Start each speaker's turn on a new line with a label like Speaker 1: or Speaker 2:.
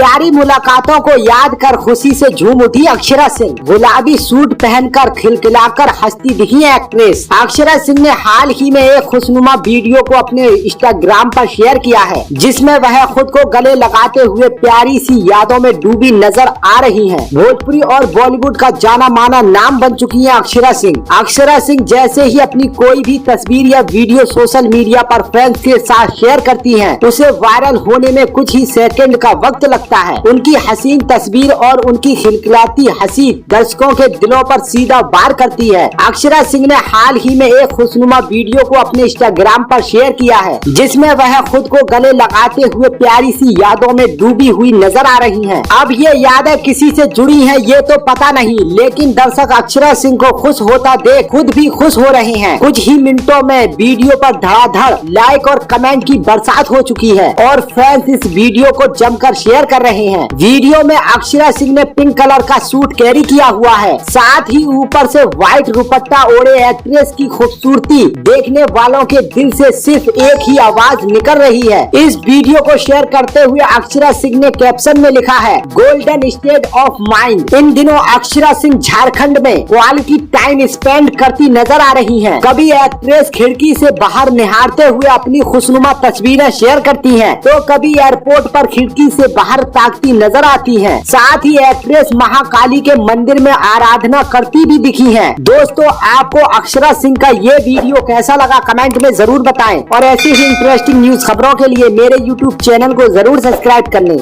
Speaker 1: प्यारी मुलाकातों को याद कर खुशी से झूम उठी अक्षरा सिंह। गुलाबी सूट पहनकर खिलखिलाकर हंसती दिखी है एक्ट्रेस। अक्षरा सिंह ने हाल ही में एक खुशनुमा वीडियो को अपने इंस्टाग्राम पर शेयर किया है, जिसमें वह खुद को गले लगाते हुए प्यारी सी यादों में डूबी नजर आ रही हैं। भोजपुरी और बॉलीवुड का जाना माना नाम बन चुकी है अक्षरा सिंह। अक्षरा सिंह जैसे ही अपनी कोई भी तस्वीर या वीडियो सोशल मीडिया पर फ्रेंड्स के साथ शेयर करती हैं, उसे वायरल होने में कुछ ही सेकंड का वक्त लगता है। उनकी हसीन तस्वीर और उनकी खिलखिलाती हंसी दर्शकों के दिलों पर सीधा वार करती है। अक्षरा सिंह ने हाल ही में एक खुशनुमा वीडियो को अपने इंस्टाग्राम पर शेयर किया है, जिसमें वह खुद को गले लगाते हुए प्यारी सी यादों में डूबी हुई नजर आ रही हैं। अब ये यादें किसी से जुड़ी हैं ये तो पता नहीं, लेकिन दर्शक अक्षरा सिंह को खुश होता देख खुद भी खुश हो रहे हैं। कुछ ही मिनटों में वीडियो पर धड़ाधड़ लाइक और कमेंट की बरसात हो चुकी है और फैंस इस वीडियो को जमकर शेयर कर रहे हैं। वीडियो में अक्षरा सिंह ने पिंक कलर का सूट कैरी किया हुआ है, साथ ही ऊपर से व्हाइट दुपट्टा ओढ़े एक्ट्रेस की खूबसूरती देखने वालों के दिल से सिर्फ एक ही आवाज निकल रही है। इस वीडियो को शेयर करते हुए अक्षरा सिंह ने कैप्शन में लिखा है, गोल्डन स्टेट ऑफ माइंड। इन दिनों अक्षरा सिंह झारखंड में क्वालिटी टाइम स्पेंड करती नजर आ रही हैं। कभी एक्ट्रेस खिड़की से बाहर निहारते हुए अपनी खुशनुमा तस्वीरें शेयर करती हैं, तो कभी एयरपोर्ट पर खिड़की से बाहर ताकती नजर आती हैं। साथ ही एक्ट्रेस महाकाली के मंदिर में आराधना करती भी दिखी हैं। दोस्तों, आपको अक्षरा सिंह का ये वीडियो कैसा लगा कमेंट में जरूर बताएं और ऐसी ही इंटरेस्टिंग न्यूज खबरों के लिए मेरे YouTube चैनल को जरूर सब्सक्राइब कर लें।